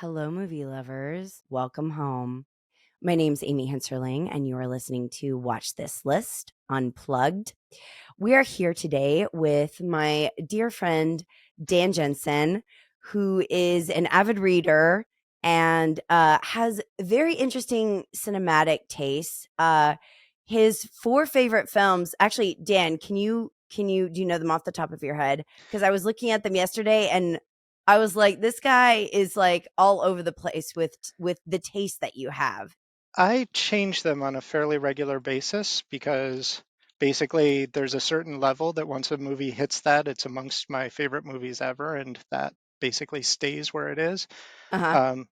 Hello, movie lovers. Welcome home. My name's Amy Henserling, and you are listening to Watch This List Unplugged. We are here today with my dear friend, Dan Jensen, who is an avid reader and has very interesting cinematic tastes. His four favorite films, actually, Dan, do you know them off the top of your head? Because I was looking at them yesterday and I was like, this guy is like all over the place with the taste that you have. I change them on a fairly regular basis because basically there's a certain level that once a movie hits that, it's amongst my favorite movies ever, and that basically stays where it is. Uh-huh. Um,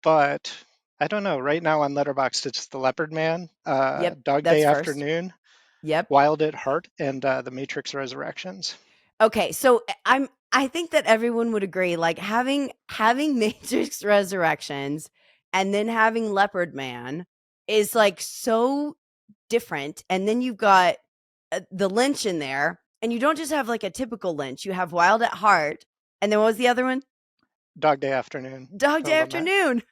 but I don't know. Right now on Letterboxd, it's The Leopard Man, Yep, Dog that's Day first. Afternoon, Yep. Wild at Heart, and The Matrix Resurrections. Okay, so I think that everyone would agree, like having Matrix Resurrections and then having Leopard Man is like so different. And then you've got the Lynch in there, and you don't just have like a typical Lynch. You have Wild at Heart, and then what was the other one? Dog Day Afternoon. Dog The Day Lament. Afternoon.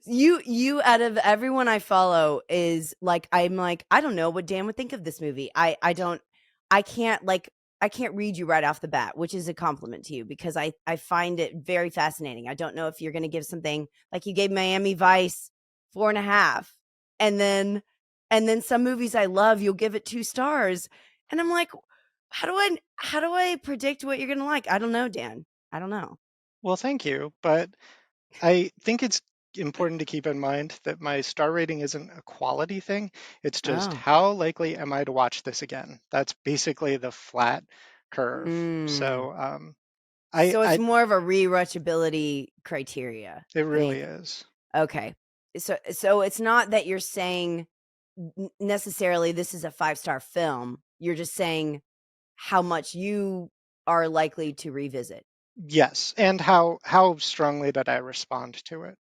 You out of everyone I follow is like I'm like I don't know what Dan would think of this movie. I don't I can't like I can't read you right off the bat, which is a compliment to you because I find it very fascinating. I don't know if you're going to give something like you gave Miami Vice 4.5, and then some movies I love you'll give it 2 stars, and I'm like, how do I predict what you're going to like? I don't know, Dan. I don't know. Well, thank you, but I think it's important to keep in mind that my star rating isn't a quality thing. It's just Oh. how likely am I to watch this again? That's basically the flat curve. Mm. So So it's I more of a rewatchability criteria it really thing. is. Okay. So it's not that you're saying necessarily this is a 5-star film. You're just saying how much you are likely to revisit. Yes, and how strongly did I respond to it?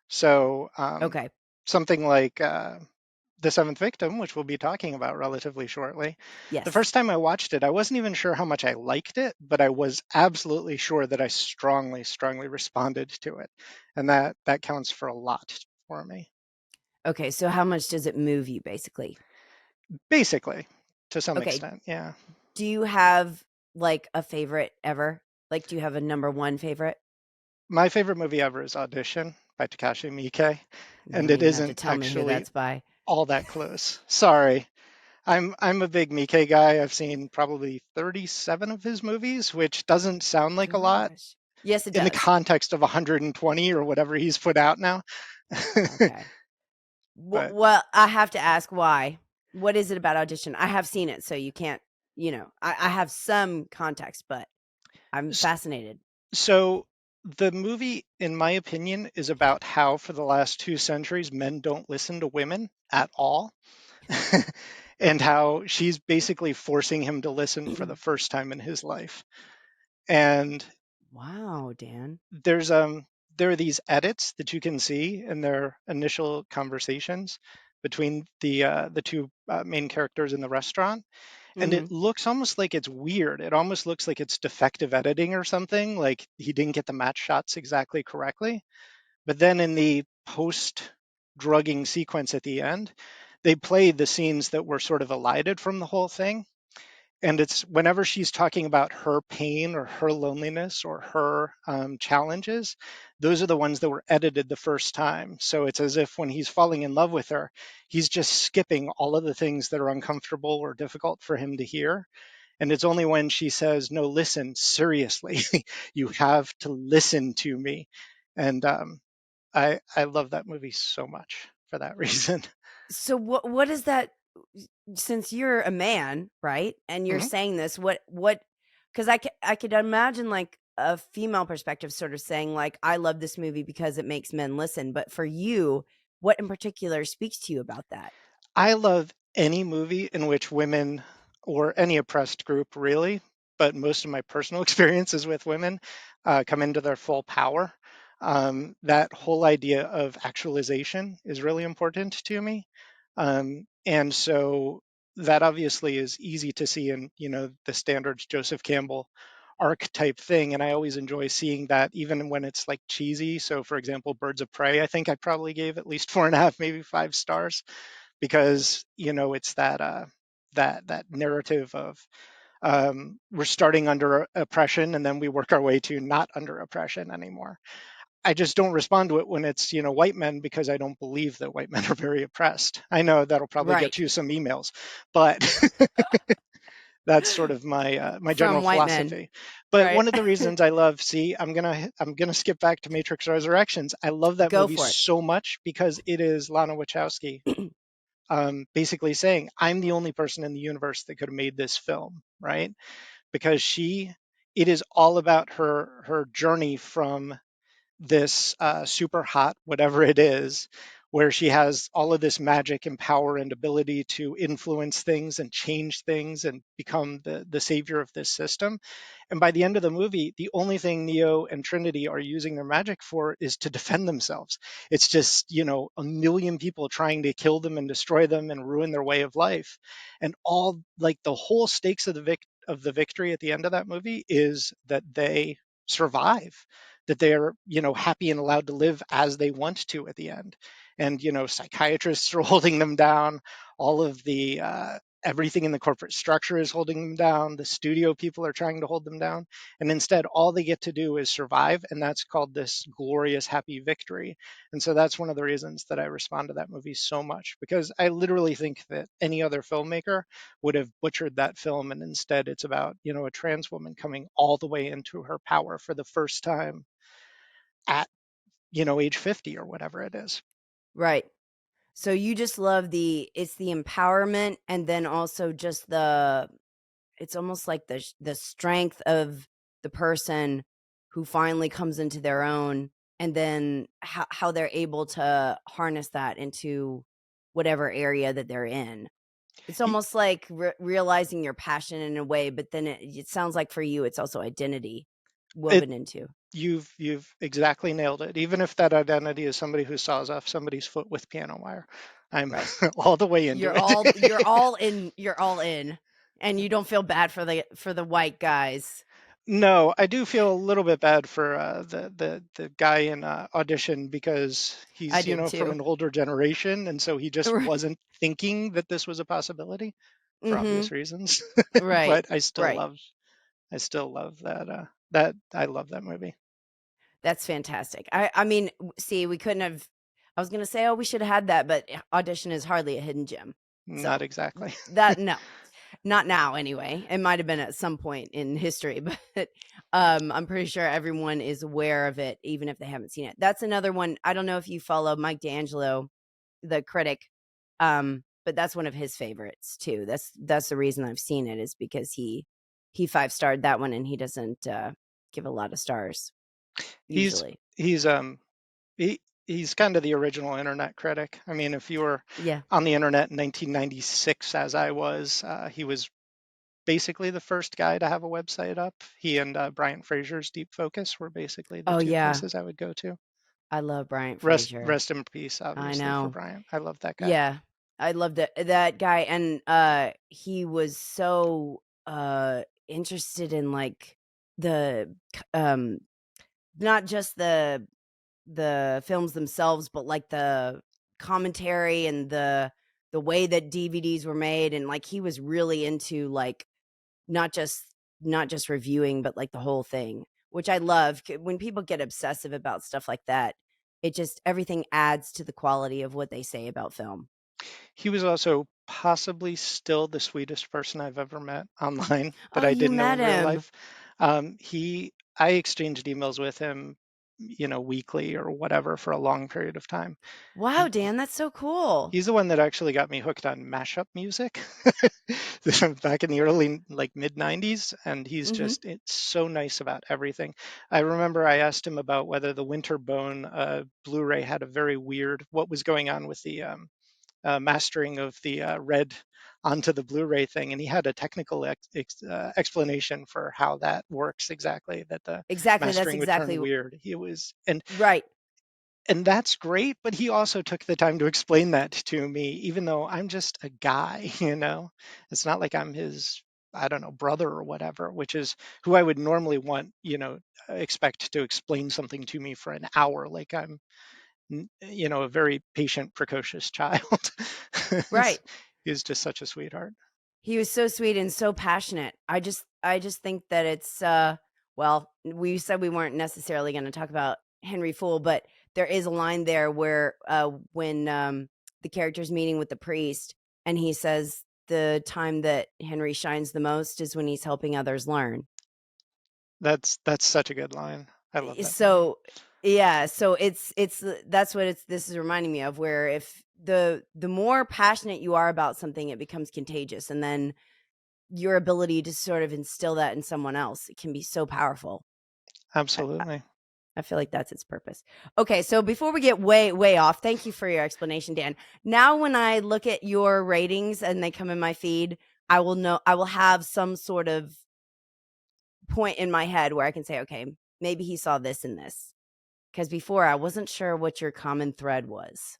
So Okay. something like The Seventh Victim, which we'll be talking about relatively shortly. The Yes. first time I watched it, I wasn't even sure how much I liked it, but I was absolutely sure that I strongly, strongly responded to it. And that counts for a lot for me. Okay. So how much does it move you basically? Basically, to some Okay. extent, yeah. Do you have like a favorite ever? Like, do you have a number one favorite? My favorite movie ever is Audition by Takashi Miike, You and don't it even have to isn't tell me who actually that's by. all that close. Sorry. I'm a big Miike guy. I've seen probably 37 of his movies, which doesn't sound like a lot Gosh. Yes, it in the does. context of 120 or whatever he's put out now. Okay. But Well, I have to ask why. What is it about Audition? I have seen it, so you can't, I have some context, but I'm fascinated. so the movie, in my opinion, is about how for the last 2 centuries men don't listen to women at all. And how she's basically forcing him to listen for the first time in his life. And Wow, Dan. there's there are these edits that you can see in their initial conversations between the two main characters in the restaurant, and it Mhm. looks almost like it's weird. It almost looks like it's defective editing or something, like he didn't get the match shots exactly correctly. But then in the post drugging sequence at the end, they played the scenes that were sort of elided from the whole thing, and it's whenever she's talking about her pain or her loneliness or her challenges, those are the ones that were edited the first time. So it's as if when he's falling in love with her, he's just skipping all of the things that are uncomfortable or difficult for him to hear. And it's only when she says, no, listen, seriously, you have to listen to me. And I love that movie so much for that reason. So what is that, since you're a man, right? And you're Mhm. saying this, what cuz I could imagine like a female perspective sort of saying like I love this movie because it makes men listen, but for you, what in particular speaks to you about that? I love any movie in which women or any oppressed group, really, but most of my personal experiences with women come into their full power. That whole idea of actualization is really important to me. And so that obviously is easy to see in, the standards Joseph Campbell archetype thing, and I always enjoy seeing that even when it's like cheesy. So for example, Birds of Prey, I think I probably gave at least 4.5, maybe 5 stars, because it's that narrative of, we're starting under oppression and then we work our way to not under oppression anymore. I just don't respond to it when it's white men, because I don't believe that white men are very oppressed. I know that'll probably get Right. you some emails, but that's sort of my general From white men. philosophy. But Right. one of the reasons I love, see, I'm gonna skip back to Matrix Resurrections. I love that Go movie for it. so much because it is Lana Wachowski, basically saying, I'm the only person in the universe that could have made this film, right? Because it is all about her journey from this super hot whatever it is, where she has all of this magic and power and ability to influence things and change things and become the savior of this system. And by the end of the movie, the only thing Neo and Trinity are using their magic for is to defend themselves. It's just, a million people trying to kill them and destroy them and ruin their way of life. And all, like, the whole stakes of the victory at the end of that movie is that they survive, that they're happy and allowed to live as they want to at the end. And psychiatrists are holding them down, all of the everything in the corporate structure is holding them down, the studio people are trying to hold them down, and instead all they get to do is survive, and that's called this glorious happy victory. And so that's one of the reasons that I respond to that movie so much, because I literally think that any other filmmaker would have butchered that film, and instead it's about a trans woman coming all the way into her power for the first time at age 50 or whatever it is. Right. So you just love it's the empowerment, and then also just it's almost like the strength of the person who finally comes into their own, and then how they're able to harness that into whatever area that they're in. It's almost like realizing your passion in a way, but then it sounds like for you, it's also identity it woven into. you've exactly nailed it. Even if that identity is somebody who saws off somebody's foot with piano wire, I'm Right. all the way into it. You're all in, and you don't feel bad for the white guys. No, I do feel a little bit bad for the guy in Audition, because I he's do from too. an older generation, and so he just wasn't thinking that this was a possibility for obvious Mhm. reasons. Right. But Right. I still love that I love that movie. That's fantastic. I mean, see, we couldn't have I was gonna say, "Oh, we should have had that," but Audition is hardly a hidden gem. Not So, exactly. that no. Not now anyway. It might have been at some point in history, but, I'm pretty sure everyone is aware of it, even if they haven't seen it. That's another one. I don't know if you follow Mike D'Angelo, the critic, but that's one of his favorites too. That's the reason I've seen it, is because he five-starred that one, and he doesn't, give a lot of stars He's usually. he's he he's kind of the original internet critic. I mean, if you were Yeah. on the internet in 1996, as I was, he was basically the first guy to have a website up. He and Bryant Fraser's Deep Focus were basically the Oh, two yeah. places I would go to. I love Bryant Rest Fraser. rest in peace, I obviously, for know. Bryant. I love that guy. Yeah. I loved that guy, and, he was so, interested in, like, the not just the films themselves, but, like, the commentary and the way that DVDs were made, and, like, he was really into, like, not just not just reviewing, but, like, the whole thing, which I love. When people get obsessive about stuff like that, it just everything adds to the quality of what they say about film. He was also possibly still the sweetest person I've ever met online that Oh, I you didn't know met in real him. life. I exchanged emails with him, weekly or whatever, for a long period of time. Wow, He Dan, that's so cool. he's the one that actually got me hooked on mashup music back in the early, like, mid 90s, and Mhm. it's so nice about everything. I remember I asked him about whether the Winterbone Blu-ray had a very weird, what was going on with the mastering of the red onto the Blu-ray thing, and he had a technical explanation for how that works exactly. That the Exactly, that's mastering would turn exactly weird. He was, right. and that's great. But he also took the time to explain that to me, even though I'm just a guy. It's not like I'm his. I don't know, brother or whatever, which is who I would normally want, expect to explain something to me for an hour, like I'm, a very patient, precocious child. Right. He's just such a sweetheart. He was so sweet and so passionate. I just think that it's well, we said we weren't necessarily going to talk about Henry Fool, but there is a line there where when the character's meeting with the priest and he says the time that Henry shines the most is when he's helping others learn. That's such a good line. I love that movie. So yeah, so it's that's what it's this is reminding me of, where if the more passionate you are about something, it becomes contagious, and then your ability to sort of instill that in someone else, it can be so powerful. I, I Absolutely. I feel like that's its purpose. Okay, so before we get way off, thank you for your explanation, Dan. Now, when I look at your ratings and they come in my feed, I will have some sort of point in my head where I can say, okay, maybe he saw this and this. Because before I wasn't sure what your common thread was,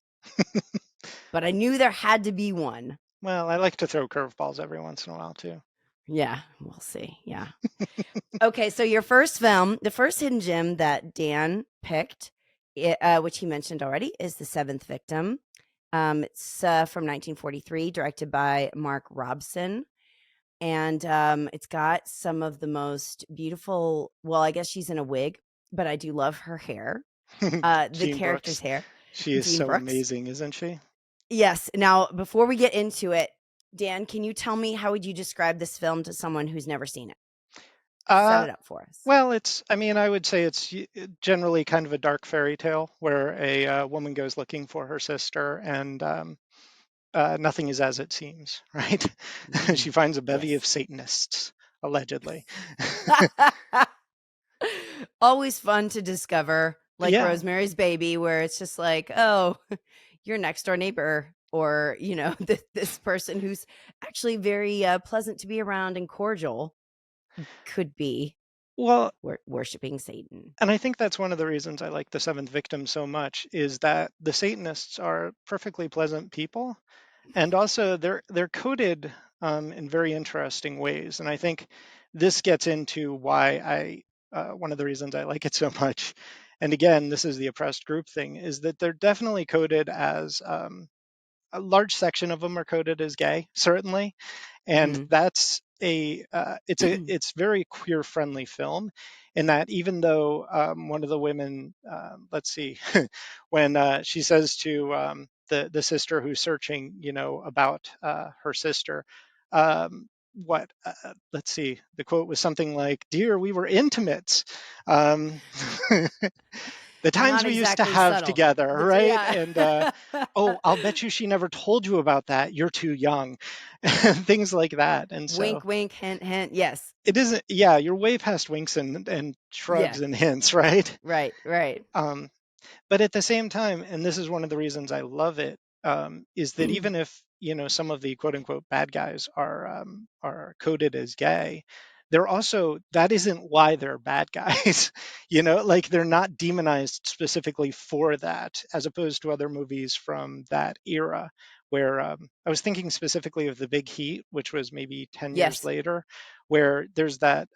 but I knew there had to be one. Well, I like to throw curveballs every once in a while too. Yeah, we'll see. Yeah. Okay, so your first film, the first hidden gem that Dan picked, which he mentioned already, is The Seventh Victim. It's from 1943, directed by Mark Robson. And it's got some of the most beautiful, well, I guess she's in a wig, but I do love her hair, the Jean character's Brooks, hair, she is Jean so Brooks. amazing, isn't she? Yes. Now, before we get into it, Dan, can you tell me, how would you describe this film to someone who's never seen it? Set Uh, it up for us. well, I mean, I would say it's generally kind of a dark fairy tale where a woman goes looking for her sister and nothing is as it seems, right? Mm, She finds a bevy of yes. Satanists, allegedly. Always fun to discover, like Yeah. Rosemary's Baby, where it's just like, oh, your next door neighbor, or, this person who's actually very pleasant to be around and cordial could be Well, worshiping Satan. and I think that's one of the reasons I like The Seventh Victim so much is that the Satanists are perfectly pleasant people, and also they're coded in very interesting ways. And I think this gets into why I one of the reasons I like it so much. And again, this is the oppressed group thing: is that they're definitely coded as a large section of them are coded as gay, certainly, and Hmm. that's it's very queer friendly film in that even though one of the women let's see when she says to the sister who's searching about her sister what let's see, the quote was something like, dear, we were intimates. um, the times Not we used to exactly have subtle. together, right? Yeah. And oh, I'll bet you she never told you about that. You're too young, and things like that. And so Wink, wink, hint, hint. Yes. it isn't. Yeah, you're way past winks and Yeah. shrugs and hints, right? Right. Right. Um, but at the same time, and this is one of the reasons I love it, is that even if some of the quote unquote bad guys are coded as gay, they're also, that isn't why they're bad guys. Like they're not demonized specifically for that, as opposed to other movies from that era. Where I was thinking specifically of The Big Heat, which was maybe 10 years Yes. later, where there's that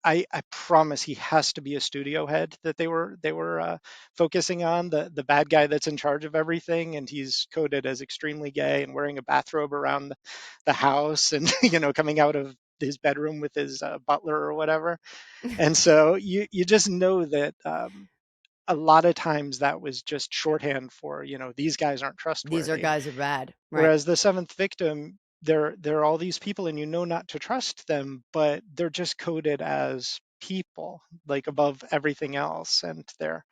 I promise he has to be a studio head that they were focusing on, the bad guy that's in charge of everything, and he's coded as extremely gay and wearing a bathrobe around the house, and coming out of his bedroom with his butler or whatever. And so you just know that a lot of times that was just shorthand for these guys aren't These are trustworthy. guys are bad. Right. Whereas the seventh victim, they're all these people, and not to trust them, but they're just coded as people, like above everything else, and they're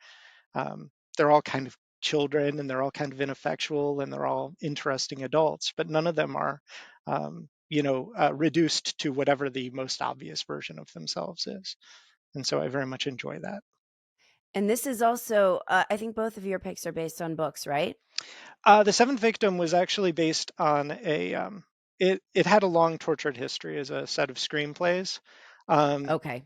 all kind of children, and they're all kind of ineffectual, and they're all interesting adults, but none of them are, reduced to whatever the most obvious version of themselves is. And so I very much enjoy that. And this is also, I think both of your picks are based on books, right? The seventh victim was actually based on a. It had a long tortured history as a set of screenplays. Um, Okay.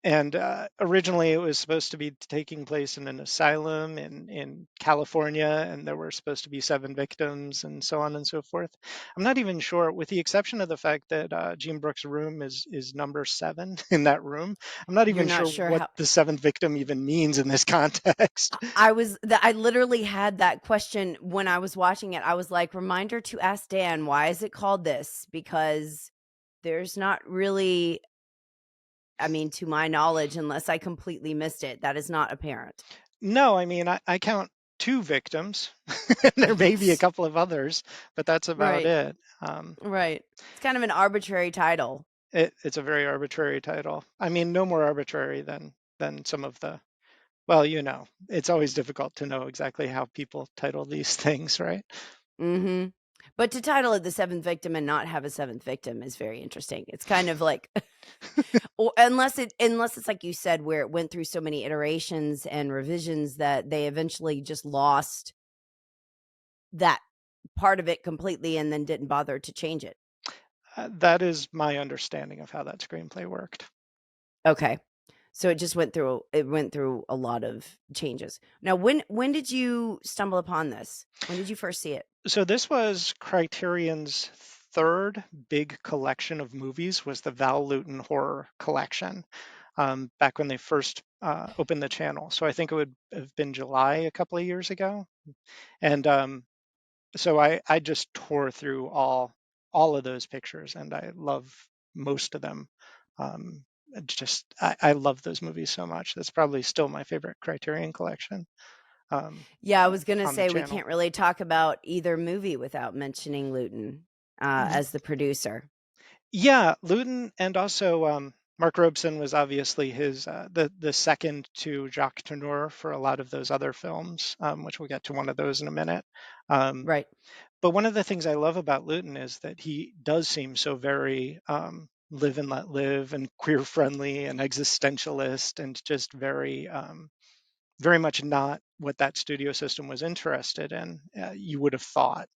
And originally it was supposed to be taking place in an asylum in California, and there were supposed to be 7 victims and so on and so forth. I'm not even sure, with the exception of the fact that Jean Brooks' room is number 7 in that room. I'm not You're even not sure sure what how. the 7th victim even means in this context. I literally had that question when I was watching it. I was like, reminder to ask Dan, why is it called this? Because there's not really, I mean, to my knowledge, unless I completely missed it, that is not apparent. No, I mean, I count 2 victims. There may be a Yes. couple of others, but that's about Right. it. Um, Right. It's kind of an arbitrary title. it's a very arbitrary title. I mean, no more arbitrary than some of the, well, it's always difficult to know exactly how people title these things, right? Mhm. But to title it The Seventh Victim and not have a seventh victim is very interesting. It's kind of like or unless it's like you said, where it went through so many iterations and revisions that they eventually just lost that part of it completely and then didn't bother to change it. That is my understanding of how that screenplay worked. Okay. So it went through a lot of changes. Now when did you stumble upon this? When did you first see it? So this was Criterion's third big collection of movies, was the Val Lewton horror collection, back when they first opened the channel. So I think it would have been July a couple of years ago. And so I just tore through all of those pictures, and I love most of them. I love those movies so much. That's probably still my favorite Criterion collection, um, Yeah, I was gonna on the say we channel. can't really talk about either movie without mentioning Luton, as the producer. Yeah, Luton, and also Mark Robeson was obviously his the second to Jacques Tourneur for a lot of those other films, which we'll get to one of those in a minute. Um, Right. but one of the things I love about Luton is that he does seem so very live and let live and queer friendly and existentialist, and just very much not what that studio system was interested in. You would have thought.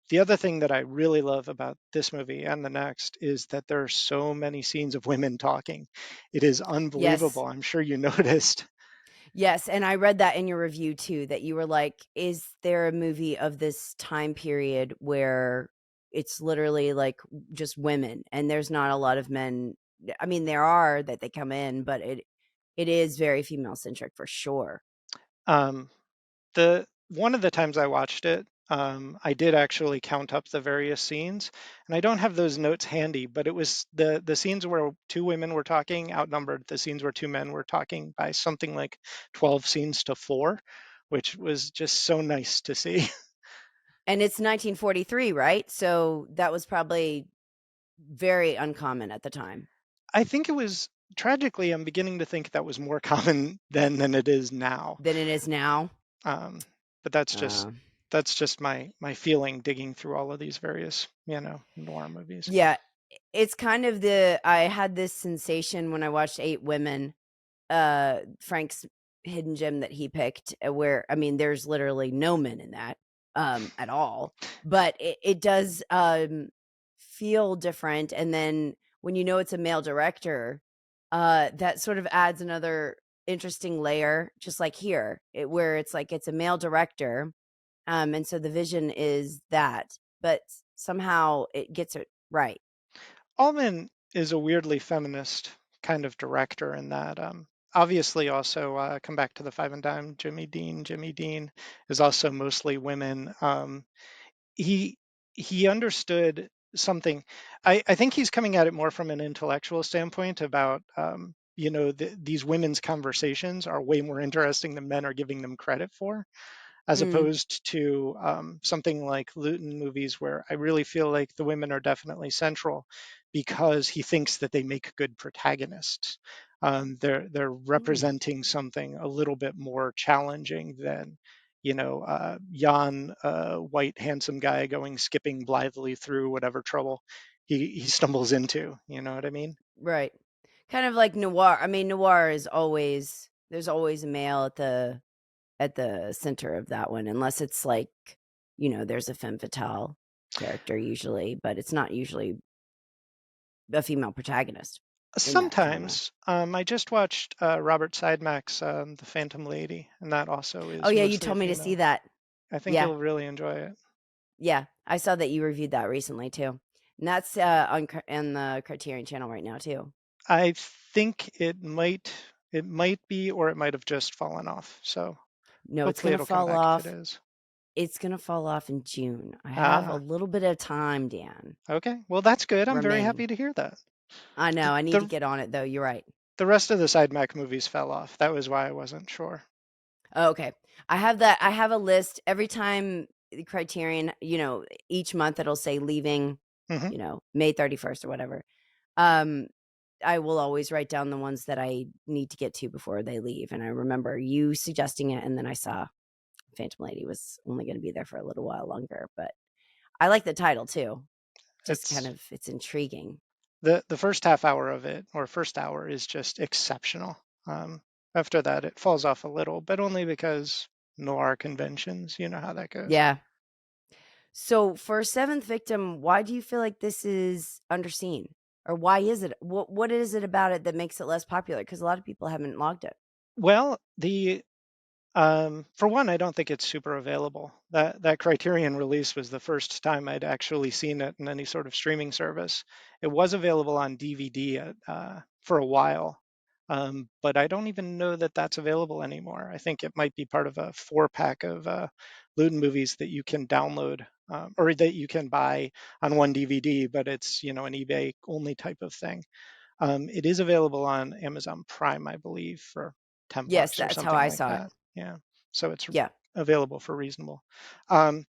The other thing that I really love about this movie and the next is that there are so many scenes of women talking. It is Yes. unbelievable. I'm sure you noticed. Yes, and I read that in your review too, that you were like, "Is there a movie of this time period where it's literally, like, just women and there's not a lot of men?" I mean, there are that they come in, but it is very female centric for sure. Um, the One of the times I watched it, I did actually count up the various scenes, and I don't have those notes handy, but it was the scenes where 2 women were talking outnumbered the scenes where 2 men were talking by something like 12 scenes to 4, which was just so nice to see. And it's 1943, right? So that was probably very uncommon at the time I think it was, tragically, I'm beginning to think that was more common then than it is now. than it is now. Um, but that's just Uh, my feeling digging through all of these various, noir movies. yeah, it's kind of I had this sensation when I watched 8 Women, Frank's hidden gem that he picked, where I mean, there's literally no men in that, at all, but it does, feel different, and then when you know it's a male director, that sort of adds another interesting layer, just like here, where it's like it's a male director, and so the vision is that, but somehow it gets it right. Allman is a weirdly feminist kind of director in that. Obviously, also come back to the Five and Dime, Jimmy Dean. Jimmy Dean is also mostly women. He he understood something. I think he's coming at it more from an intellectual standpoint about, these women's conversations are way more interesting than men are giving them credit for, as Mm, opposed to something like Luton movies, where I really feel like the women are definitely central because he thinks that they make good protagonists. They're mm, representing something a little bit more challenging than, Jan, white handsome guy going skipping blithely through whatever trouble he stumbles into. You know what I mean? right. Kind of like noir. I mean, noir is always there's always a male at the center of that one, unless it's like, there's a femme fatale character usually, but it's not usually a female protagonist. in that genre? Sometimes. I just watched Robert Sidemak's The Phantom Lady, and that also Oh, is yeah, you mostly a told me to see female. that. I think Yeah. you'll really enjoy it. Yeah, I saw that you reviewed that recently too. And that's on the Criterion channel right now too. I think it might be, or it might have just fallen off. So No, it's hopefully gonna it'll come fall back if it off. is. It's gonna fall off in June. I have a Ah, little bit of time, Dan, okay. Well, that's good. I'm very remaining. happy to hear that. I know. The I need to the, get on it though. You're right. the rest of the Sidemac movies fell off. That was why I wasn't sure. Oh, okay. I have that. I have a list every time the Criterion, each month it'll say leaving, Hmm. May 31st or whatever. Um, I will always write down the ones that I need to get to before they leave. And I remember you suggesting it, and then I saw Phantom Lady was only going to be there for a little while longer. But I like the title too. Just kind It's of, it's intriguing. the first half hour of it, or first hour, is just exceptional. Um, After that, it falls off a little, but only because noir conventions. You know how that goes. Yeah. So for Seventh Victim, why do you feel like this is underseen? Or why is it? What is it about it that makes it less popular? Because a lot of people haven't logged it. Well, the for one, I don't think it's super available. That Criterion release was the first time I'd actually seen it in any sort of streaming service. It was available on DVD for a while, but I don't even know that that's available anymore. I think it might be part of a 4-pack of Lewdon movies that you can download or that you can buy on one DVD, but it's an eBay only type of thing. It is available on Amazon Prime, I believe, for 10 Yes, bucks or that's how something I like saw it. that. Yeah. So it's Yeah. available for reasonable. Um,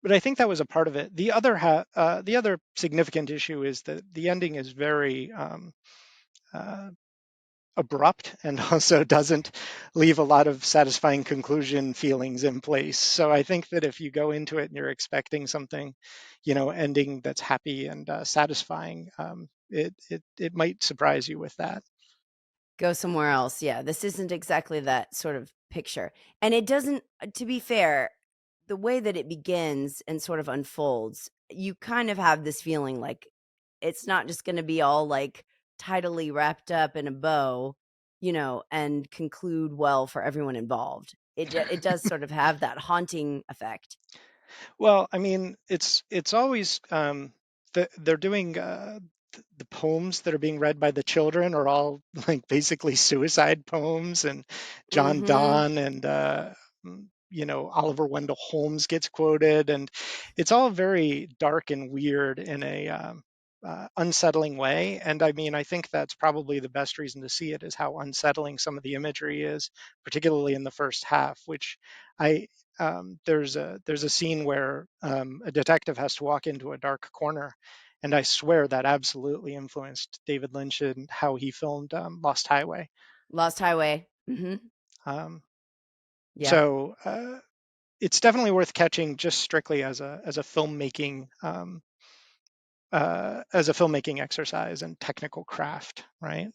but I think that was a part of it. The other significant issue is that the ending is very uh, abrupt and also doesn't leave a lot of satisfying conclusion feelings in place. So I think that if you go into it and you're expecting something, ending that's happy and satisfying, it might surprise you with that. Go somewhere else. Yeah. This isn't exactly that sort of picture. And it doesn't, to be fair, the way that it begins and sort of unfolds, you kind of have this feeling like it's not just going to be all like tidily wrapped up in a bow, and conclude well for everyone involved. It does sort of have that haunting effect. Well, I mean, it's always they're doing the poems that are being read by the children are all like basically suicide poems, and John Mhm. Donne and Oliver Wendell Holmes gets quoted, and it's all very dark and weird in a unsettling way. And I mean, I think that's probably the best reason to see it is how unsettling some of the imagery is, particularly in the first half, which I there's a scene where a detective has to walk into a dark corner, and I swear that absolutely influenced David Lynch and how he filmed Lost Highway. Lost Highway. Mhm. Um, Yeah. so it's definitely worth catching just strictly as a filmmaking exercise and technical craft, right?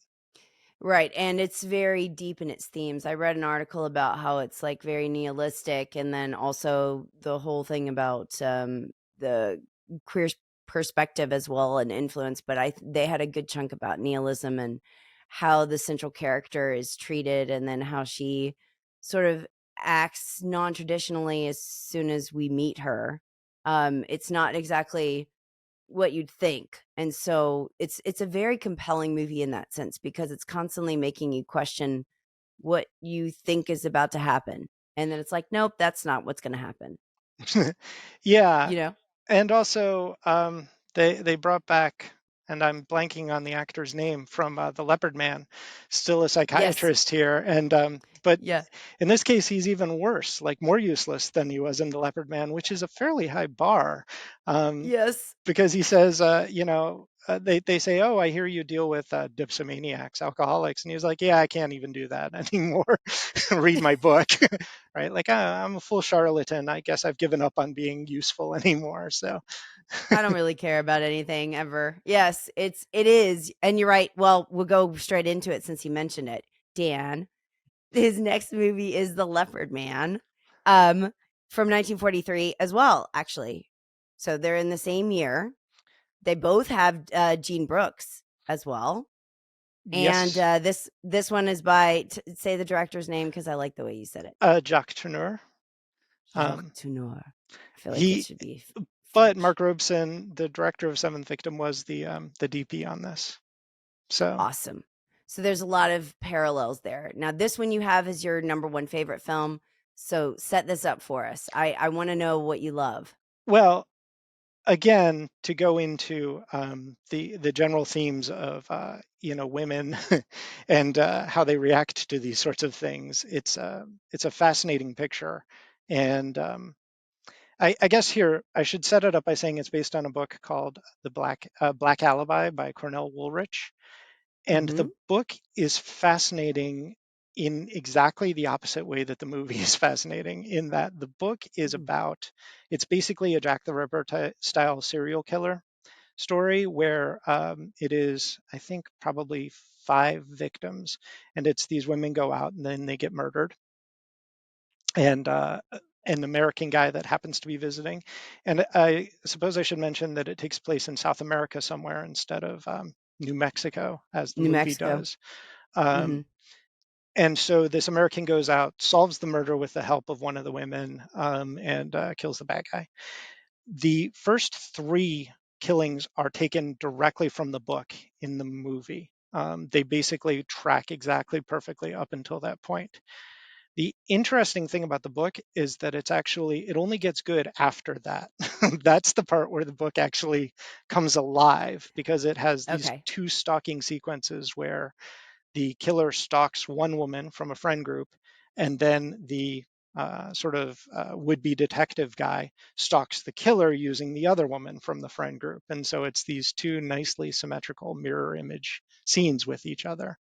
Right, and it's very deep in its themes. I read an article about how it's, like, very nihilistic, and then also the whole thing about, the queer perspective as well and influence, but they had a good chunk about nihilism and how the central character is treated, and then how she sort of acts non-traditionally as soon as we meet her. It's not exactly what you'd think. And so it's a very compelling movie in that sense because it's constantly making you question what you think is about to happen. And then it's like, nope, that's not what's going to happen. Yeah, You know? and also they brought back, and I'm blanking on the actor's name from The Leopard Man, still a Yes. psychiatrist here, and but Yeah. in this case he's even worse, like more useless than he was in The Leopard Man, which is a fairly high bar. Um, Yes. because he says, they say, "Oh, I hear you deal with dipsomaniacs, alcoholics," and he was like, "Yeah, I can't even do that anymore. Read my book." Right? Like, I'm a full charlatan. I guess I've given up on being useful anymore. So, I don't really care about anything ever. Yes, it is. And you're right. Well, we'll go straight into it since you mentioned it. Dan, his next movie is The Leopard Man, um, from 1943 as well, actually. So they're in the same year. They both have Gene Brooks. as well. And Yes, this one is by say the director's name because I like the way you said it. Jacques Tourneur. Jacques Um, Tourneur. I feel like it he, should be but French. Mark Robeson, the director of Seventh Victim, was the DP on this. So, Awesome. So there's a lot of parallels there. Now, this one you have is your number one favorite film. So set this up for us. I want to know what you love. well, again, to go into the general themes of women and how they react to these sorts of things, it's a fascinating picture, and I guess here I should set it up by saying it's based on a book called The Black Alibi by Cornell Woolrich. And Mm-hmm. the book is fascinating in exactly the opposite way that the movie is fascinating, in that the book is about, it's basically a Jack the Ripper style serial killer story where it is, I think, probably 5 victims. And it's these women go out and then they get murdered. And an American guy that happens to be visiting. And I suppose I should mention that it takes place in South America somewhere instead of New Mexico, as the New movie Mexico. does. Um, Mm-hmm. and so this American goes out, solves the murder with the help of one of the women, and kills the bad guy. The first 3 killings are taken directly from the book in the movie. They basically track exactly perfectly up until that point. The interesting thing about the book is that it only gets good after that. That's the part where the book actually comes alive, because it has these Okay. 2 stalking sequences where the killer stalks one woman from a friend group, and then the sort of would-be detective guy stalks the killer using the other woman from the friend group. And so it's these 2 nicely symmetrical mirror image scenes with each other.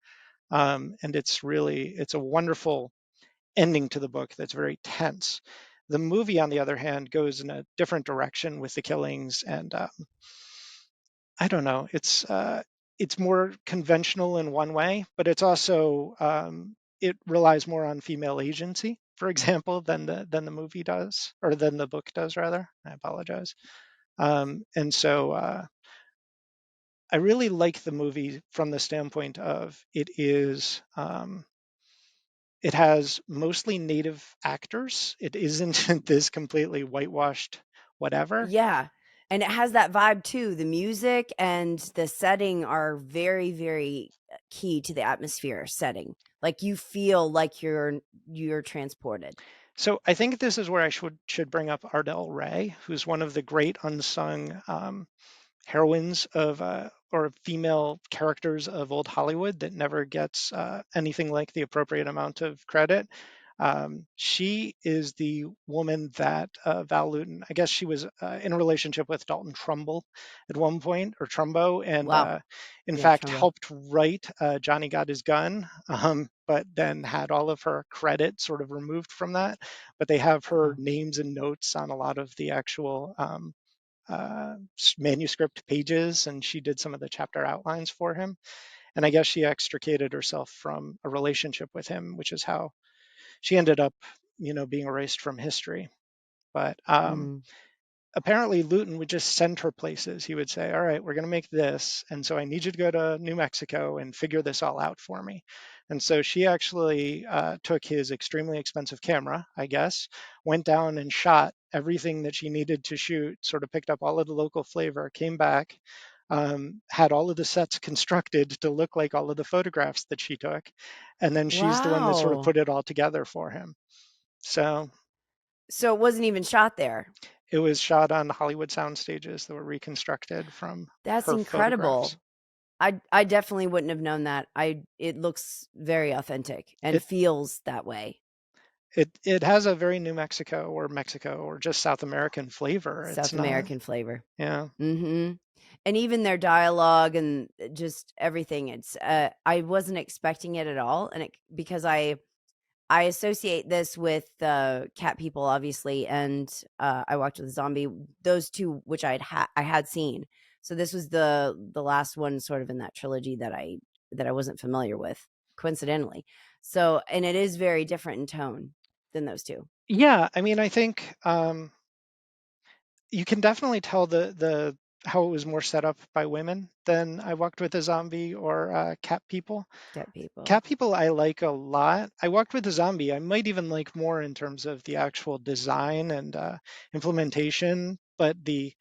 And it's a wonderful ending to the book that's very tense. The movie, on the other hand, goes in a different direction with the killings, and I don't know. It's more conventional in one way, but it's also it relies more on female agency, for example, than the movie does, or than the book does, rather. I apologize. And so I really like the movie from the standpoint of it has mostly native actors. It isn't this completely whitewashed whatever. Yeah. And it has that vibe too. The music and the setting are very, very key to the atmosphere setting. Like you feel like you're transported. So I think this is where I should bring up Ardell Ray, who's one of the great unsung heroines of or female characters of old Hollywood that never gets anything like the appropriate amount of credit. She is the woman that Val Lewton, I guess she was in a relationship with Dalton Trumbull at one point, or Trumbo, and Wow. in Yeah, fact Trumbo. helped write Johnny Got His Gun, but then had all of her credit sort of removed from that. But they have her Wow. names and notes on a lot of the actual uh, manuscript pages, and she did some of the chapter outlines for him. And I guess she extricated herself from a relationship with him, which is how she ended up, being erased from history. But Mm. apparently Luton would just send her places. He would say, all right, we're going to make this. And so I need you to go to New Mexico and figure this all out for me. And so she actually took his extremely expensive camera, I guess, went down and shot everything that she needed to shoot, sort of picked up all of the local flavor, came back, had all of the sets constructed to look like all of the photographs that she took. And then she's the one that sort of Wow. put it all together for him. So So it wasn't even shot there. it was shot on Hollywood sound stages that were reconstructed from That's her photographs. incredible. I definitely wouldn't have known that. I It looks very authentic and It feels that way. it has a very New Mexico or Mexico or just South American flavor. It's South not, American flavor. yeah. Mhm. And even their dialogue and just everything, I wasn't expecting it at all, and because I associate this with, cat people, obviously, and, I Walked with a Zombie, those 2 which I had seen. So this was the last one sort of in that trilogy that I wasn't familiar with, coincidentally. So and it is very different in tone than those 2. Yeah, I mean, I think you can definitely tell the how it was more set up by women than I Walked with a Zombie or Cat People. Get people. Cat People I like a lot. I Walked with a Zombie I might even like more in terms of the actual design and implementation, but the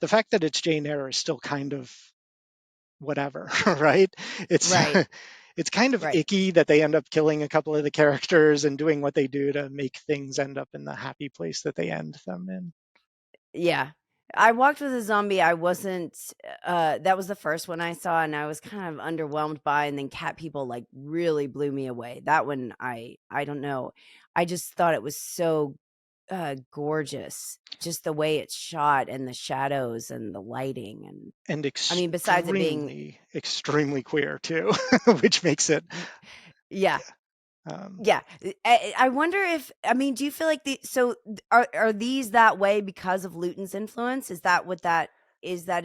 fact that it's Jane Eyre is still kind of whatever, right? It's Right. it's kind of Right. icky that they end up killing a couple of the characters and doing what they do to make things end up in the happy place that they end them in. Yeah. I Walked with a Zombie, I wasn't, that was the first one I saw, and I was kind of underwhelmed by, and then Cat People, like, really blew me away. That one, I don't know. I just thought it was so, gorgeous, just the way it's shot and the shadows and the lighting, and And I mean, besides it being extremely queer too, which makes it y yeah. um, Yeah, I wonder if I mean, do you feel like are these that way because of Luton's influence? Is that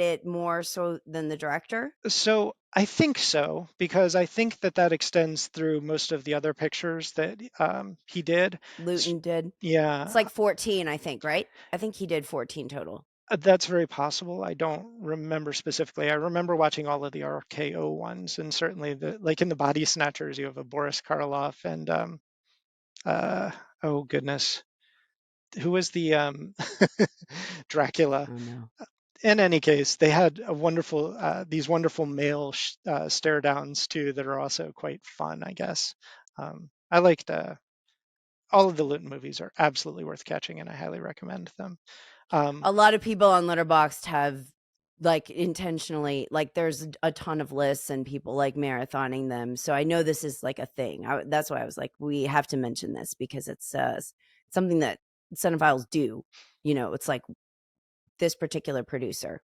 it more so than the director? so I think so, because I think that that extends through most of the other pictures that he did. Luton did? It's Yeah, like 14, I think, right? I think he did 14 total. that's very possible. I don't remember specifically. I remember watching all of the RKO ones, and certainly the like in the Body Snatchers, you have a Boris Karloff and uh, oh goodness, who was the Dracula? Oh, no. In any case, they had a wonderful these wonderful male stare downs too that are also quite fun, I guess. I liked all of the Luton movies are absolutely worth catching, and I highly recommend them. Um, A lot of people on Letterboxd have, like, intentionally like, there's a ton of lists and people, like, marathoning them, so I know this is, like, a thing. That's why I was like, "We have to mention this because it's, something that cinephiles do." It's like this particular producer.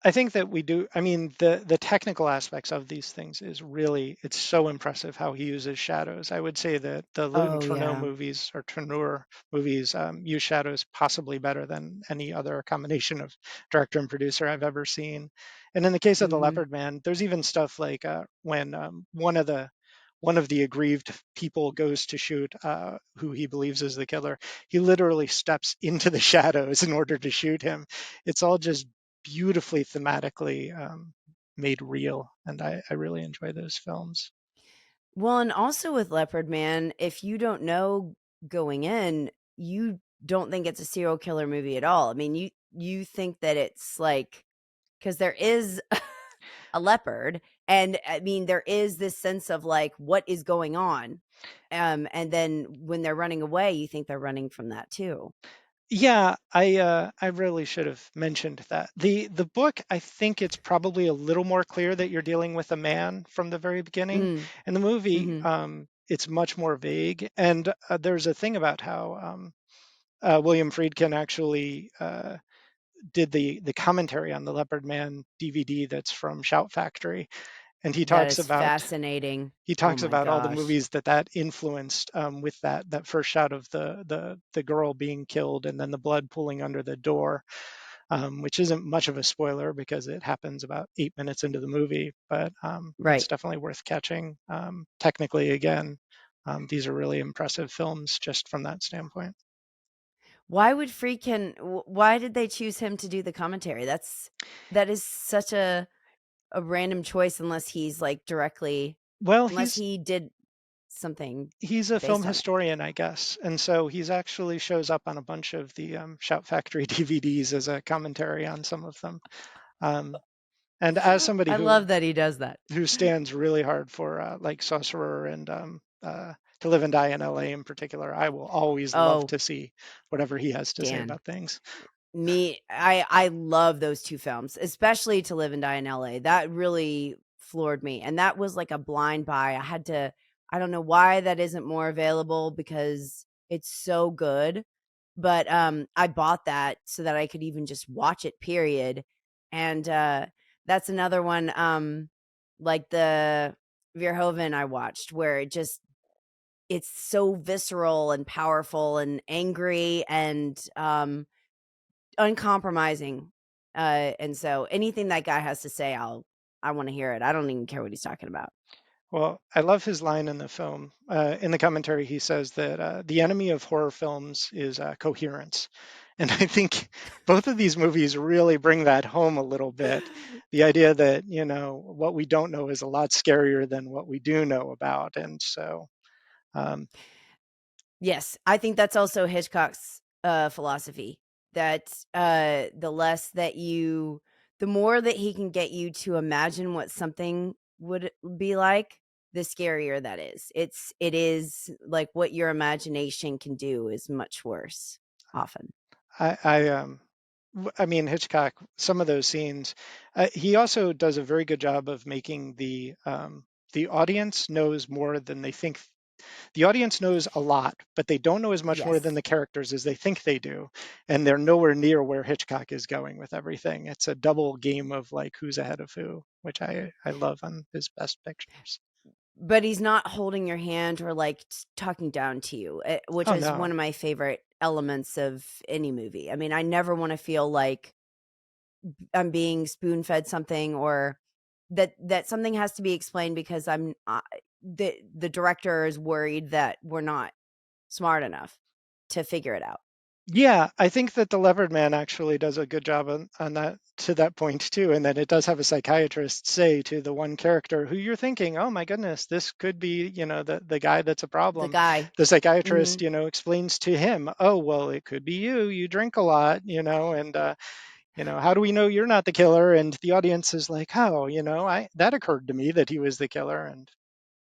I think that we do. I mean, the technical aspects of these things is really it's so impressive how he uses shadows. I would say that the Luton Oh, Tourneur yeah. movies or Tourneur movies use shadows possibly better than any other combination of director and producer I've ever seen. And in the case of the Mhm. Leopard Man, there's even stuff like when one of the aggrieved people goes to shoot who he believes is the killer. He literally steps into the shadows in order to shoot him. It's all just beautifully thematically made real, and I really enjoy those films. Well, and also with Leopard Man, if you don't know going in, you don't think it's a serial killer movie at all. I mean, you think that it's like because there is a leopard, and I mean, there is this sense of like, what is going on? And then when they're running away, you think they're running from that too. Yeah, I really should have mentioned that. The book, I think it's probably a little more clear that you're dealing with a man from the very beginning. Mm, In the movie, mhm. it's much more vague. And there's a thing about how William Friedkin actually did the commentary on the Leopard Man DVD that's from Shout Factory, and That is fascinating. he Oh talks my about all the gosh. movies that influenced with that first shot of the girl being killed and then the blood pooling under the door, which isn't much of a spoiler because it happens about 8 minutes into the movie, but it's Right. definitely worth catching. Technically, again, these are really impressive films just from that standpoint. Why did they choose him to do the commentary? That is such a random choice unless he's, like, directly Well, unless he did something he's a film based on it. historian, I guess, and so he's actually shows up on a bunch of the Shout Factory DVDs as a commentary on some of them. Um, and as somebody I love that he does that. who stands really hard for like Sorcerer and To Live and Die in LA in particular, I will always love Oh, to see whatever he has to say Dan. about things. I love those 2 films, especially To Live and Die in LA. That really floored me, and that was like a blind buy. I don't know why that isn't more available because it's so good, but, I bought that so that I could even just watch it, period, and, that's another one, like the Verhoeven I watched where it's so visceral and powerful and angry and, uncompromising, and so anything that guy has to say, I wanna hear it. I don't even care what he's talking about. Well, I love his line in the film. In the commentary, he says that the enemy of horror films is coherence. And I think both of these movies really bring that home a little bit. The idea that, what we don't know is a lot scarier than what we do know about. And so, um, Yes, I think that's also Hitchcock's, philosophy, that, the less that you the more that he can get you to imagine what something would be like, the scarier that is. It is like, what your imagination can do is much worse, often. I mean, Hitchcock, some of those scenes, he also does a very good job of making the audience knows more than they think. The audience knows a lot, but they don't know as much more than Yes. the characters as they think they do, and they're nowhere near where Hitchcock is going with everything. It's a double game of like who's ahead of who, which I love on his best pictures. But he's not holding your hand or, like, talking down to you, which Oh is one no, of my favorite elements of any movie. I mean, I never wanna feel like I'm being spoon-fed something, or that something has to be explained because the director is worried that we're not smart enough to figure it out. yeah, I think that the Leopard Man actually does a good job on that to that point too, and that it does have a psychiatrist say to the one character who you're thinking, oh my goodness, this could be, the guy that's a The problem. guy. The psychiatrist, Mhm. Explains to him, oh well, it could be you. You drink a lot, and how do we know you're not the killer? And the audience is like, oh, I that occurred to me that he was the killer, and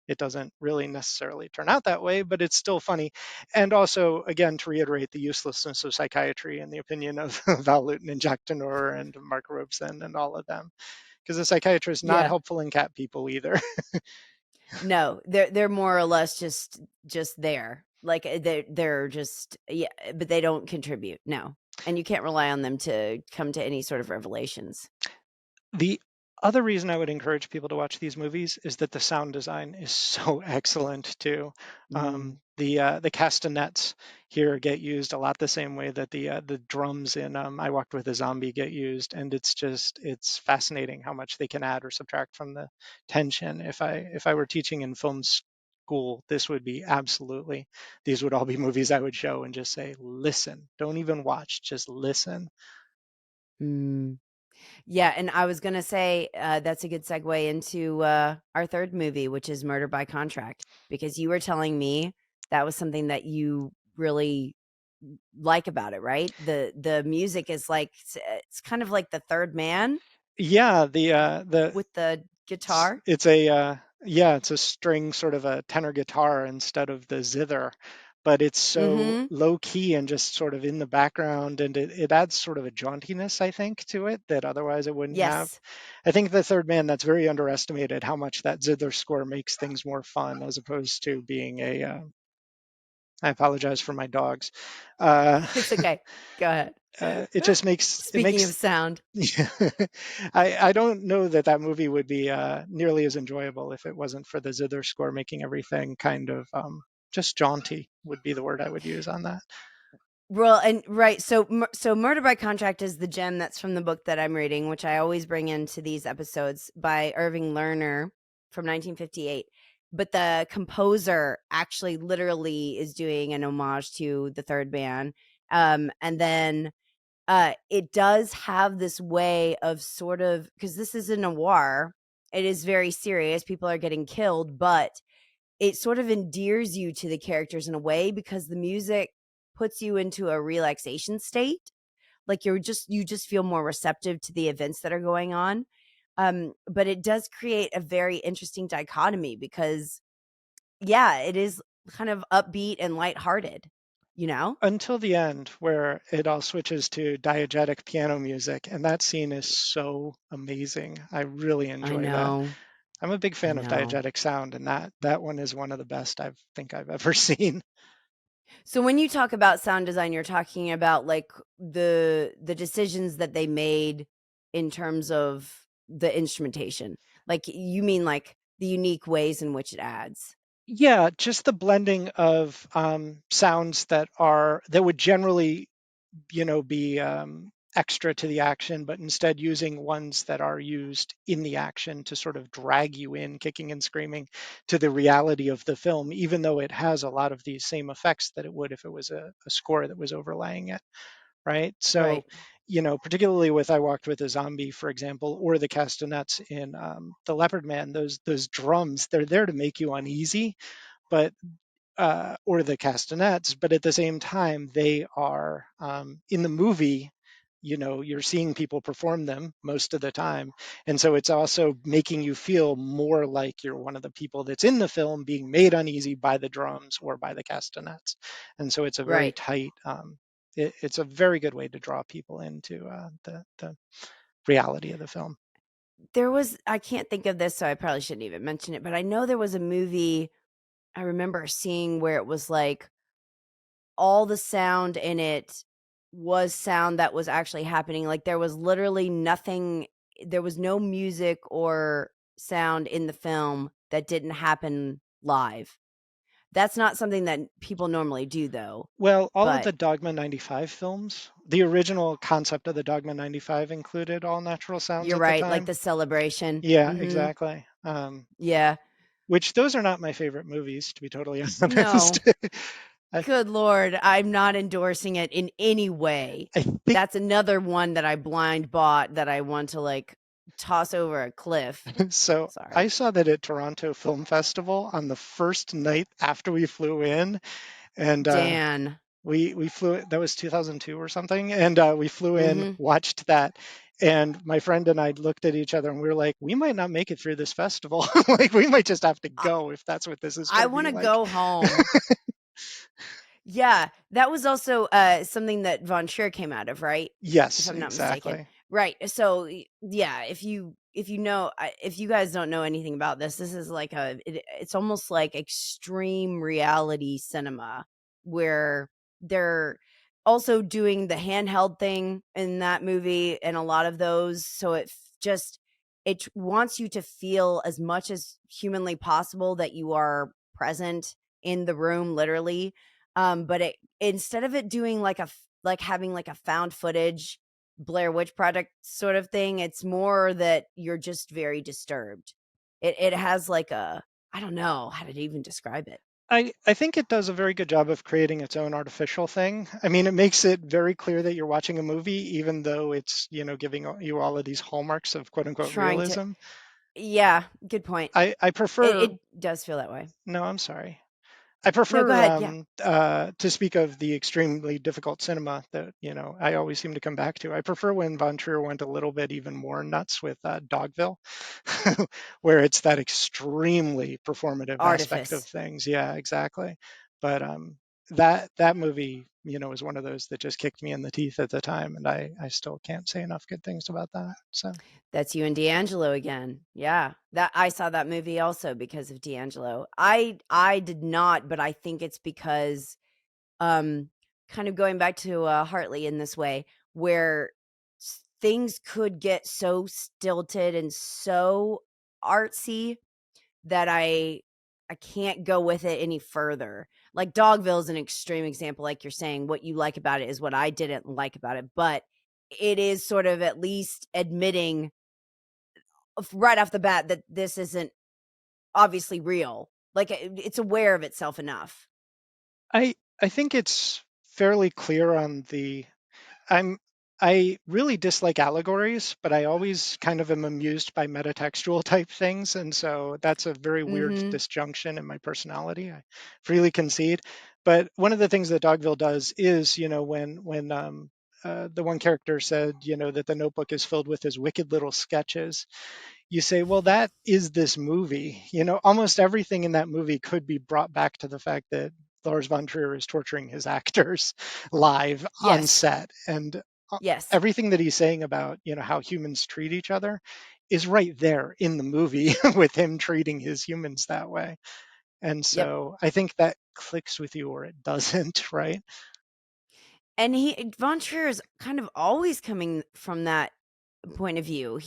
it doesn't really necessarily turn out that way, but it's still funny. And also, again, to reiterate the uselessness of psychiatry in the opinion of Val Lewton and Jack Tenor and Mark Robeson and all of them, because the psychiatrist is not Yeah. helpful in cat people either. No, they're more or less just there. Like, they're just, yeah, but they don't contribute, no. And you can't rely on them to come to any sort of revelations. The other reason I would encourage people to watch these movies is that the sound design is so excellent too. Mm. The castanets here get used a lot the same way that the drums in I Walked with a Zombie get used, and it's fascinating how much they can add or subtract from the tension. If I were teaching in film school, this would be absolutely these would all be movies I would show and just say, listen, don't even watch, just listen. Mm. Yeah, and I was gonna say, that's a good segue into, our 3rd movie, which is Murder by Contract, because you were telling me that was something that you really like about it, right? The music is like it's kind of like The Third Man Yeah, the with the guitar. it's a yeah, it's a string sort of a tenor guitar instead of the zither, but it's so Mhm. low key and just sort of in the background, and it adds sort of a jauntiness, I think, to it that otherwise it wouldn't have. Yes. I think the third man, that's very underestimated how much that zither score makes things more fun as opposed to being I apologize for my dogs. Uh, It's okay. Go ahead. it just makes it Speaking of makes sound. yeah. I don't know that that movie would be nearly as enjoyable if it wasn't for the zither score making everything kind of just jaunty would be the word I would use on that. Well, and right, so Murder by Contract is the gem that's from the book that I'm reading, which I always bring into these episodes, by Irving Lerner from 1958. But the composer actually literally is doing an homage to the third man. And then it does have this way of sort of, because this is a noir, it is very serious. People are getting killed, but it sort of endears you to the characters in a way because the music puts you into a relaxation state. Like, you just feel more receptive to the events that are going on. But it does create a very interesting dichotomy because, yeah, it is kind of upbeat and lighthearted, you know? Until the end, where it all switches to diegetic piano music, and that scene is so amazing. I really I enjoy that. know. I'm a big I fan of know. diegetic sound, and that one is one of the best I think I've ever seen. So when you talk about sound design, you're talking about like the decisions that they made in terms of the instrumentation. Like, you mean like the unique ways in which it adds. Yeah, just the blending of sounds that would generally be extra to the action, but instead using ones that are used in the action to sort of drag you in, kicking and screaming, to the reality of the film, even though it has a lot of these same effects that it would if it was a score that was overlaying it, right? So, Right. particularly with I Walked with a Zombie, for example, or the castanets in The Leopard Man, those drums, they're there to make you uneasy, but or the castanets, but at the same time, they are in the movie. You're seeing people perform them most of the time. And so it's also making you feel more like you're one of the people that's in the film being made uneasy by the drums or by the castanets. And so it's a very Right. tight, it's a very good way to draw people into the reality of the film. There was I can't think of this, so I probably shouldn't even mention it, but I know there was a movie I remember seeing where it was like all the sound in it was sound that was actually happening. Like there was literally nothing, there was no music or sound in the film that didn't happen live. That's not something that people normally do though. Well, all of But the Dogma 95 films, the original concept of the Dogma 95 included all natural sounds you're at the right, like time. the celebration. Yeah, Mhm. exactly. Yeah. Which those are not my favorite movies, to be totally honest. No. I, Good lord, I'm not endorsing it in any way. I think That's another one that I blind bought that I want to, like, toss over a cliff. so. I Sorry. saw that at Toronto Film Festival on the first night after we flew in, and Dan. we flew. That was 2002 or something, and we flew in, Mhm. watched that, and my friend and I looked at each other and we were like, we might not make it through this festival. Like we might just have to I go if that's what this is going I to be wanna like. go home. Yeah, that was also, something that Von Trier came out of, right? If Yes, I'm not mistaken. exactly. Right, so, yeah, if you know if you guys don't know anything about this, this is like it's almost like extreme reality cinema, where they're also doing the handheld thing in that movie and a lot of those, so it wants you to feel as much as humanly possible that you are present in the room, literally, but it instead of it doing like having like a found footage Blair Witch Project sort of thing, it's more that you're just very disturbed. It has like a I don't know how to even describe it. I think it does a very good job of creating its own artificial thing. I mean, it makes it very clear that you're watching a movie, even though it's, giving you all of these hallmarks of quote unquote Trying to realism. Yeah, good point. I It prefer, it does feel that way. no, I'm sorry. I No, go prefer ahead. Yeah. to speak of the extremely difficult cinema that I always seem to come back to. I prefer when Von Trier went a little bit even more nuts with Dogville, where it's that extremely performative aspect of Artifice. things. Yeah, exactly. But that movie, is one of those that just kicked me in the teeth at the time, and I still can't say enough good things about that. So That's you and D'Angelo again. Yeah. That I saw that movie also because of D'Angelo. I did not, but I think it's because um kind of going back to Hartley in this way where things could get so stilted and so artsy that I can't go with it any further. Like Dogville is an extreme example, like you're saying. What you like about it is what I didn't like about it, but it is sort of at least admitting right off the bat that this isn't obviously real. Like it's aware of itself enough. I think it's fairly clear on the I'm I really dislike allegories, but I always kind of am amused by metatextual type things, and so that's a very weird Mhm. disjunction in my personality. I freely concede. But one of the things that Dogville does is, when the one character said, that the notebook is filled with his wicked little sketches, you say, well, that is this movie. Almost everything in that movie could be brought back to the fact that Lars von Trier is torturing his actors live on Yes. set. And Yes. everything that he's saying about, how humans treat each other is right there in the movie with him treating his humans that way. And Yep. so I think that clicks with you or it doesn't, right? And Von Trier is kind of always coming from that point of view.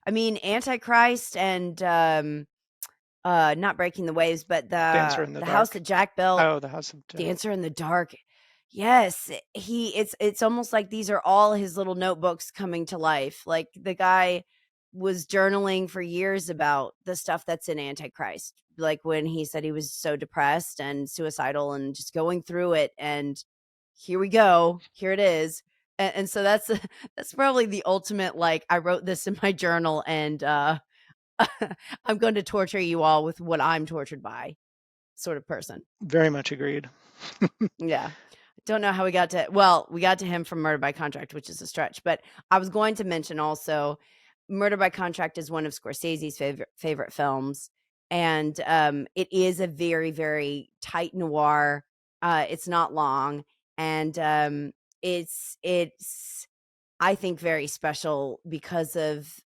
I mean, Antichrist and not Breaking the Waves, but Dancer the in the house Dark. that Jack built, Oh, the House of Jack. Dancer in the Dark. Yes, it's almost like these are all his little notebooks coming to life. Like the guy was journaling for years about the stuff that's in Antichrist. Like when he said he was so depressed and suicidal and just going through it, and here we go, here it is. And so that's that's probably the ultimate, like, I wrote this in my journal, and I'm going to torture you all with what I'm tortured by sort of person. Very much agreed. Yeah. Don't know how we got to, well, we got to him from Murder by Contract, which is a stretch, but I was going to mention also Murder by Contract is one of Scorsese's favorite films, and it is a very, very tight noir. It's not long, and it's I think very special because of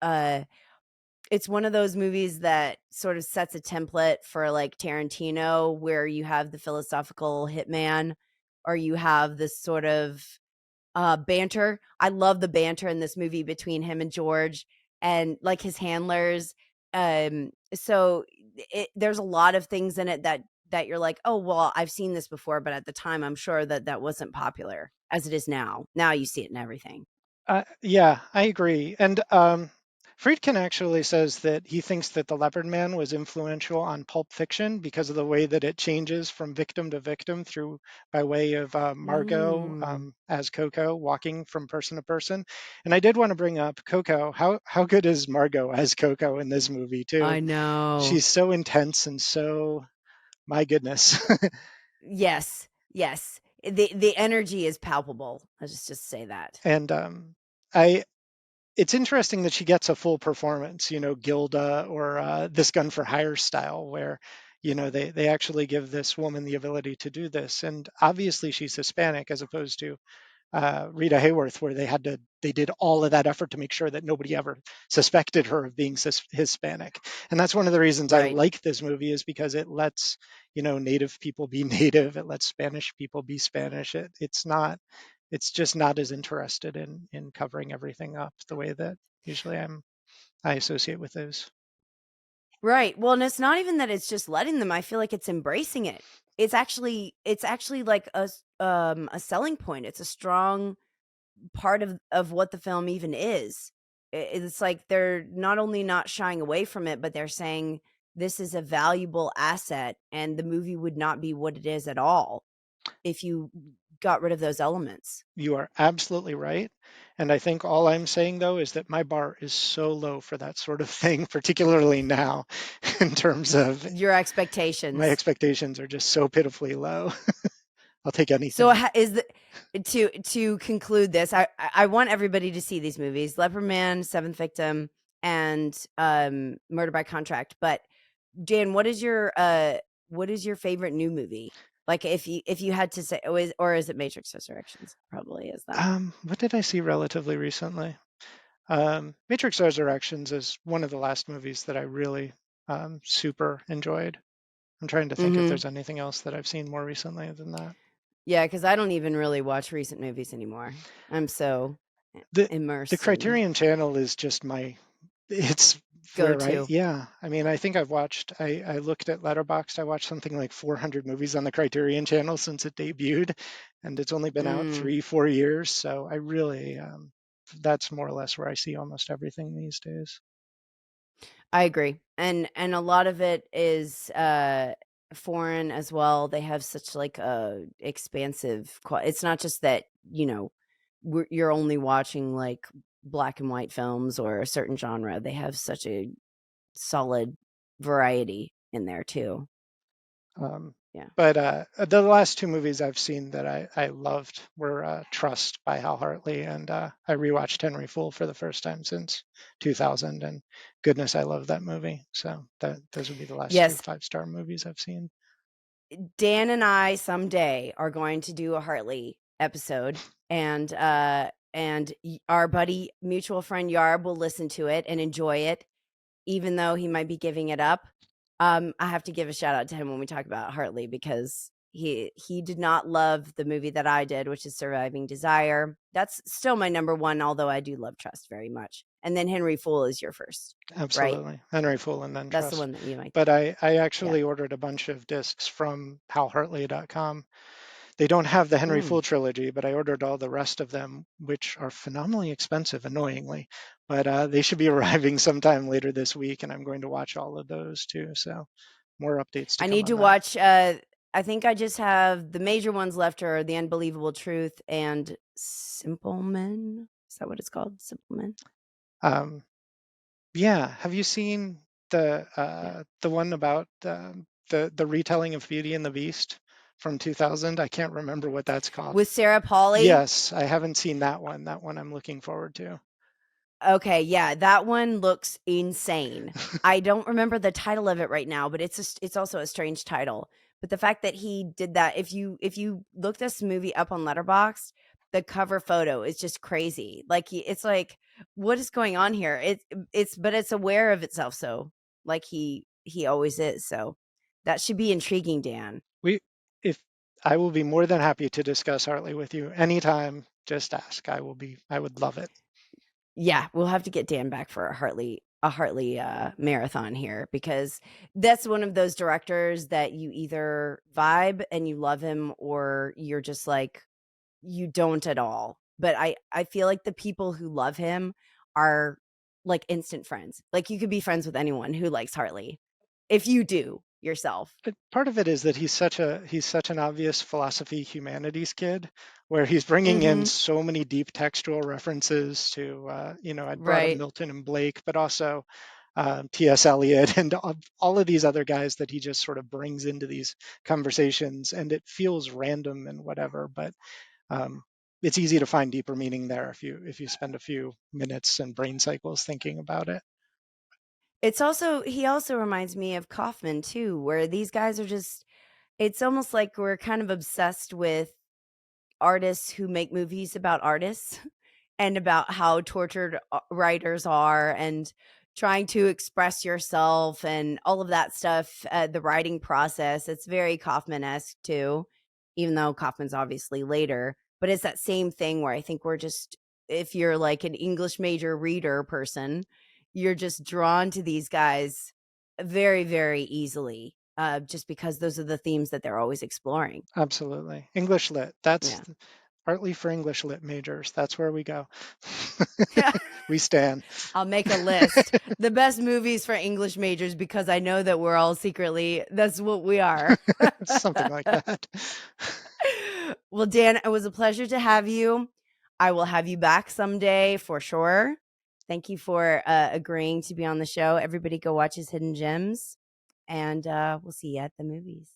it's one of those movies that sort of sets a template for, like, Tarantino, where you have the philosophical hitman, or you have this sort of, banter. I love the banter in this movie between him and George and, like, his handlers. So there's a lot of things in it that you're like, "Oh, well, I've seen this before," but at the time, I'm sure that that wasn't popular as it is now. Now you see it in everything. Yeah, I agree. And Friedkin actually says that he thinks that The Leopard Man was influential on Pulp Fiction because of the way that it changes from victim to victim through by way of Margot Mm, as Coco walking from person to person. And I did want to bring up Coco. How good is Margot as Coco in this movie too? I know. She's so intense and so my goodness. Yes, yes. The energy is palpable. Let's just say that. And I it's interesting that she gets a full performance, Gilda or this Gun for Hire style, where, they actually give this woman the ability to do this. And obviously she's Hispanic as opposed to Rita Hayworth, where they did all of that effort to make sure that nobody ever suspected her of being Hispanic. And that's one of the reasons I Right. like this movie is because it lets, Native people be Native. It lets Spanish people be Spanish. It's just not as interested in covering everything up the way that usually I associate with those. Right. Well, and it's not even that it's just letting them. I feel like it's embracing it. It's actually like a selling point. It's a strong part of what the film even is. It's like they're not only not shying away from it, but they're saying this is a valuable asset, and the movie would not be what it is at all if you got rid of those elements. You are absolutely right. And I think all I'm saying though is that my bar is so low for that sort of thing, particularly now, in terms of Your my expectations. expectations are just so pitifully low. I'll take So anything. is the to conclude this, I want everybody to see these movies: Leopard Man, Seventh Victim, and Murder by Contract. But Jan, what is your favorite new movie? Like if you had to say, or is it Matrix Resurrections? Probably is then. What did I see relatively recently? Matrix Resurrections is one of the last movies that I really super enjoyed. I'm trying to think if Mm-hmm. there's anything else that I've seen more recently than that. Yeah, because I don't even really watch recent movies anymore. I'm so The the immersed in Criterion Channel is just it's go where to. yeah. I mean, I think I looked at Letterboxd. I watched something like 400 movies on the Criterion Channel since it debuted, and it's only been out Mm. 3, 4 years. So I really, that's more or less where I see almost everything these days. I agree. And a lot of it is foreign as well. They have such like a expansive it's not just that, you're only watching like black and white films or a certain genre. They have such a solid variety in there too. Um, Yeah. but the last two movies I've seen that I loved were Trust by Hal Hartley, and I rewatched Henry Fool for the first time since 2000, and goodness, I love that movie. So those would be the last two Yes, 5-star movies I've seen. Dan and I someday are going to do a Hartley episode, and our buddy mutual friend Yarb will listen to it and enjoy it, even though he might be giving it up. I have to give a shout out to him when we talk about Hartley, because he did not love the movie that I did, which is Surviving Desire. That's still my number one, although I do love Trust very much. And then Henry Fool is your first, right? Absolutely, Henry Fool and then That's the Trust. one that you might But think. I Yeah. actually ordered a bunch of discs from halhartley.com They don't have the Henry Mm. Fool trilogy, but I ordered all the rest of them, which are phenomenally expensive, annoyingly. But they should be arriving sometime later this week, and I'm going to watch all of those too. So more updates to I come need on to that. watch I think I just have the major ones left are The Unbelievable Truth and Simple Men. Is that what it's called? Simple Men? Um, yeah, have you seen Yeah. the one about the retelling of Beauty and the Beast from 2000? I can't remember what that's called. With Sarah Polley. Yes, I haven't seen that one. That one I'm looking forward to. Okay, yeah, that one looks insane. I don't remember the title of it right now, but it's also a strange title. But the fact that he did that, if you look this movie up on Letterboxd, the cover photo is just crazy. Like it's like, what is going on here? But it's aware of itself, so like he always is. So that should be intriguing, Dan. We, if I will be more than happy to discuss Hartley with you anytime. Just ask. I would love it. Yeah, we'll have to get Dan back for a Hartley marathon here because that's one of those directors that you either vibe and you love him or you're just like you don't at all. But I feel like the people who love him are like instant friends. Like you could be friends with anyone who likes Hartley if you do yourself. But part of it is that he's such an obvious philosophy humanities kid, where he's bringing in Mhm. so many deep textual references to I'd brought up Right. Milton and Blake, but also T.S. Eliot and all of these other guys that he just sort of brings into these conversations, and it feels random and whatever, but um, it's easy to find deeper meaning there if you spend a few minutes and brain cycles thinking about it. It's also he also reminds me of Kaufman too, where these guys are just it's almost like we're kind of obsessed with artists who make movies about artists and about how tortured writers are and trying to express yourself and all of that stuff. The writing process, it's very Kaufman-esque too, even though Kaufman's obviously later. But it's that same thing where I think we're just, if you're like an English major reader person, you're just drawn to these guys very, very easily, just because those are the themes that they're always exploring. Absolutely. English lit. That's Yeah. partly for English lit majors. That's where we go. We stand. I'll make a list. The best movies for English majors because I know that we're all secretly that's what we are. Something like that. Well, Dan, it was a pleasure to have you. I will have you back someday for sure. Thank you for agreeing to be on the show. Everybody go watch his Hidden Gems and we'll see you at the movies.